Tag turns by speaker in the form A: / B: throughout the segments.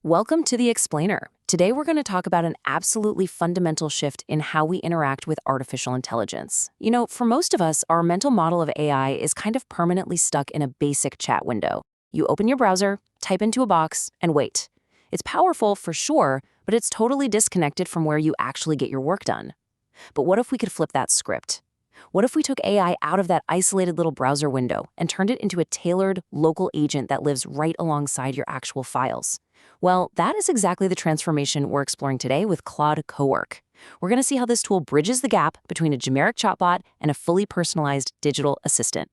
A: Welcome to the Explainer. Today we're going to talk about an absolutely fundamental shift in how we interact with artificial intelligence. For most of us, our mental model of AI is kind of permanently stuck in a basic chat window. You open your browser, type into a box, and wait. It's powerful for sure, but it's totally disconnected from where you actually get your work done. But what if we could flip that script? What if we took AI out of that isolated little browser window and turned it into a tailored, local agent that lives right alongside your actual files? Well, that is exactly the transformation we're exploring today with Claude Co-work. We're going to see how this tool bridges the gap between a generic chatbot and a fully personalized digital assistant.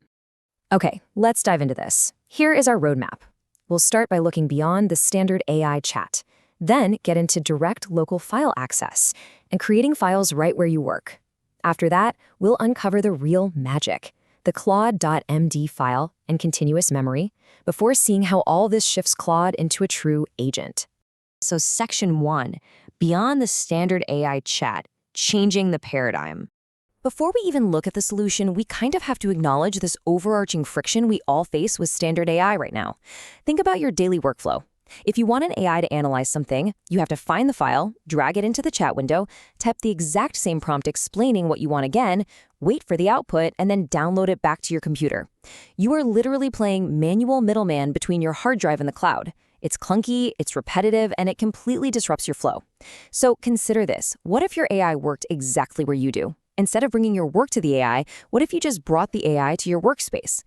B: Okay, let's dive into this. Here is our roadmap. We'll start by looking beyond the standard AI chat, then get into direct local file access and creating files right where you work. After that, we'll uncover the real magic, the claude.md file and continuous memory, before seeing how all this shifts Claude into a true agent. So Section 1, beyond the standard AI chat, changing the paradigm. Before we even look at the solution, we kind of have to acknowledge this overarching friction we all face with standard AI right now. Think about your daily workflow. If you want an AI to analyze something, you have to find the file, drag it into the chat window, type the exact same prompt explaining what you want again, wait for the output, and then download it back to your computer. You are literally playing manual middleman between your hard drive and the cloud. It's clunky, it's repetitive, and it completely disrupts your flow. So consider this. What if your AI worked exactly where you do? Instead of bringing your work to the AI, what if you just brought the AI to your workspace?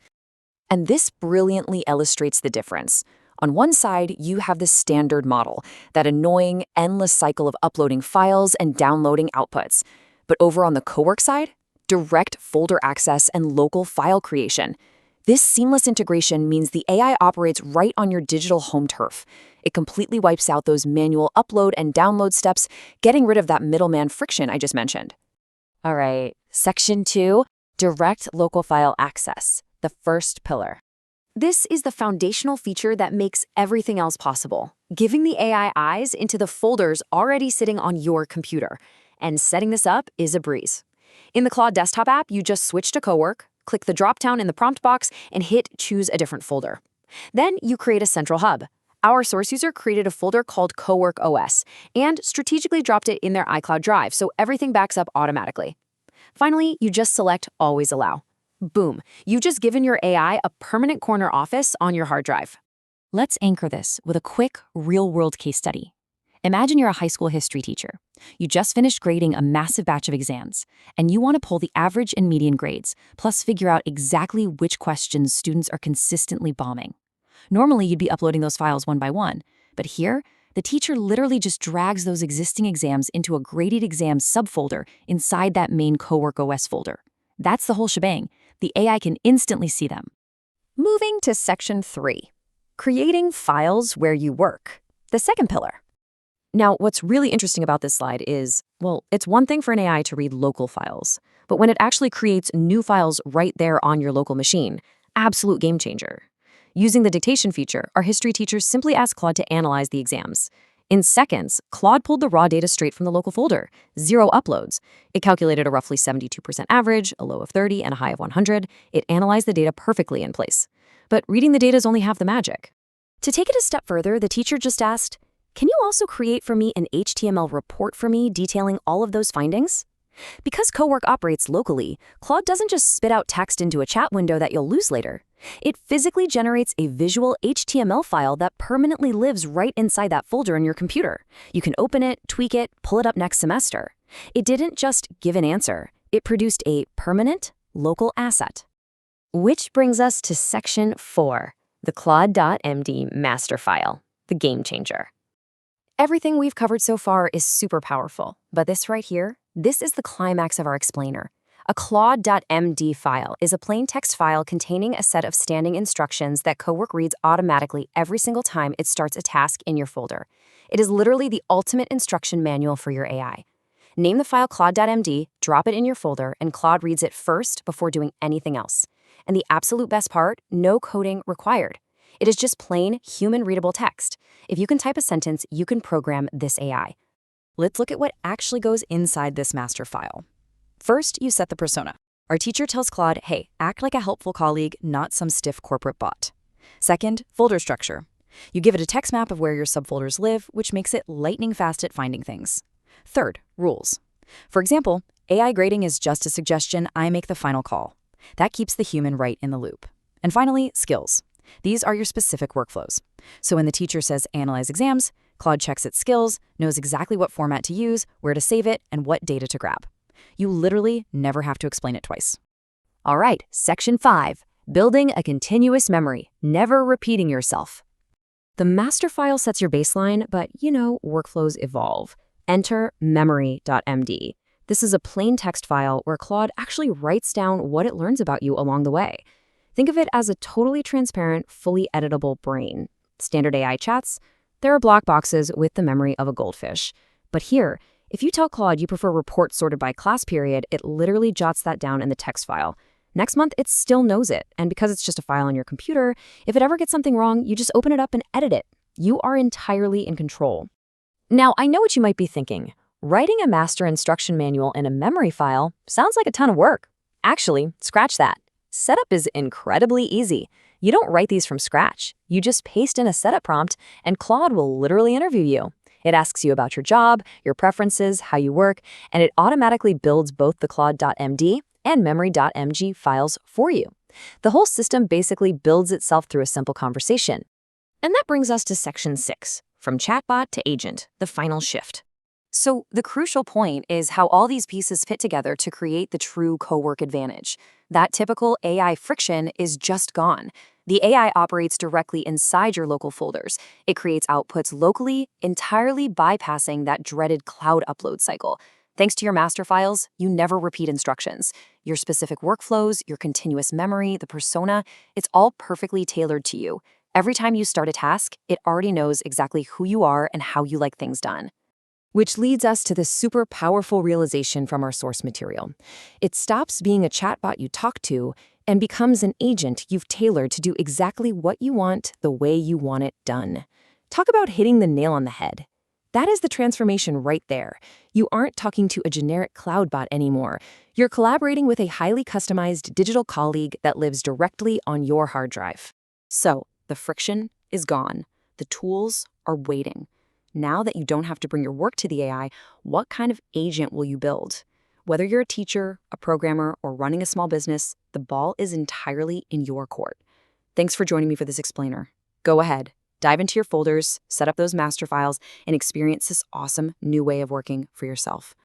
B: And this brilliantly illustrates the difference. On one side, you have the standard model, that annoying, endless cycle of uploading files and downloading outputs. But over on the Co-work side, direct folder access and local file creation. This seamless integration means the AI operates right on your digital home turf. It completely wipes out those manual upload and download steps, getting rid of that middleman friction I just mentioned. All right, Section 2, direct local file access, the first pillar. This is the foundational feature that makes everything else possible, giving the AI eyes into the folders already sitting on your computer. And setting this up is a breeze. In the Claude desktop app, you just switch to Co-work, click the drop-down in the prompt box, and hit Choose a different folder. Then you create a central hub. Our source user created a folder called Co-work OS and strategically dropped it in their iCloud drive so everything backs up automatically. Finally, you just select Always Allow. Boom, you've just given your AI a permanent corner office on your hard drive. Let's anchor this with a quick, real-world case study. Imagine you're a high school history teacher. You just finished grading a massive batch of exams, and you want to pull the average and median grades, plus figure out exactly which questions students are consistently bombing. Normally, you'd be uploading those files one by one, but here, the teacher literally just drags those existing exams into a graded exams subfolder inside that main Co-work OS folder. That's the whole shebang. The AI can instantly see them. Moving to Section 3, creating files where you work, the second pillar. Now, what's really interesting about this slide is, well, it's one thing for an AI to read local files, but when it actually creates new files right there on your local machine, absolute game changer. Using the dictation feature, our history teachers simply asked Claude to analyze the exams. In seconds, Claude pulled the raw data straight from the local folder, 0 uploads. It calculated a roughly 72% average, a low of 30, and a high of 100. It analyzed the data perfectly in place. But reading the data is only half the magic. To take it a step further, the teacher just asked, "Can you also create for me an HTML report for me detailing all of those findings?" Because Co-work operates locally, Claude doesn't just spit out text into a chat window that you'll lose later. It physically generates a visual HTML file that permanently lives right inside that folder on your computer. You can open it, tweak it, pull it up next semester. It didn't just give an answer. It produced a permanent, local asset. Which brings us to Section 4, the claude.md master file, the game changer. Everything we've covered so far is super powerful, but this right here, this is the climax of our explainer. A claude.md file is a plain text file containing a set of standing instructions that Co-work reads automatically every single time it starts a task in your folder. It is literally the ultimate instruction manual for your AI. Name the file claude.md, drop it in your folder, and Claude reads it first before doing anything else. And the absolute best part, no coding required. It is just plain, human-readable text. If you can type a sentence, you can program this AI. Let's look at what actually goes inside this master file. First, you set the persona. Our teacher tells Claude, hey, act like a helpful colleague, not some stiff corporate bot. Second, folder structure. You give it a text map of where your subfolders live, which makes it lightning fast at finding things. Third, rules. For example, AI grading is just a suggestion, I make the final call. That keeps the human right in the loop. And finally, skills. These are your specific workflows. So when the teacher says analyze exams, Claude checks its skills, knows exactly what format to use, where to save it, and what data to grab. You literally never have to explain it twice.
A: All right, Section 5. Building a continuous memory, never repeating yourself.
B: The master file sets your baseline, but workflows evolve. Enter memory.md. This is a plain text file where Claude actually writes down what it learns about you along the way. Think of it as a totally transparent, fully editable brain. Standard AI chats, there are block boxes with the memory of a goldfish. But here, if you tell Claude you prefer reports sorted by class period, it literally jots that down in the text file. Next month, it still knows it, and because it's just a file on your computer, if it ever gets something wrong, you just open it up and edit it. You are entirely in control.
A: Now, I know what you might be thinking. Writing a master instruction manual in a memory file sounds like a ton of work. Actually, scratch that. Setup is incredibly easy. You don't write these from scratch. You just paste in a setup prompt, and Claude will literally interview you. It asks you about your job, your preferences, how you work, and it automatically builds both the claude.md and memory.md files for you. The whole system basically builds itself through a simple conversation.
B: And that brings us to Section 6, from chatbot to agent, the final shift.
A: So the crucial point is how all these pieces fit together to create the true co-work advantage. That typical AI friction is just gone. The AI operates directly inside your local folders. It creates outputs locally, entirely bypassing that dreaded cloud upload cycle. Thanks to your master files, you never repeat instructions. Your specific workflows, your continuous memory, the persona, it's all perfectly tailored to you. Every time you start a task, it already knows exactly who you are and how you like things done.
B: Which leads us to this super powerful realization from our source material. It stops being a chatbot you talk to and becomes an agent you've tailored to do exactly what you want, the way you want it done. Talk about hitting the nail on the head. That is the transformation right there. You aren't talking to a generic cloud bot anymore. You're collaborating with a highly customized digital colleague that lives directly on your hard drive. So, the friction is gone. The tools are waiting. Now that you don't have to bring your work to the AI, what kind of agent will you build? Whether you're a teacher, a programmer, or running a small business, the ball is entirely in your court. Thanks for joining me for this explainer. Go ahead, dive into your folders, set up those master files, and experience this awesome new way of working for yourself.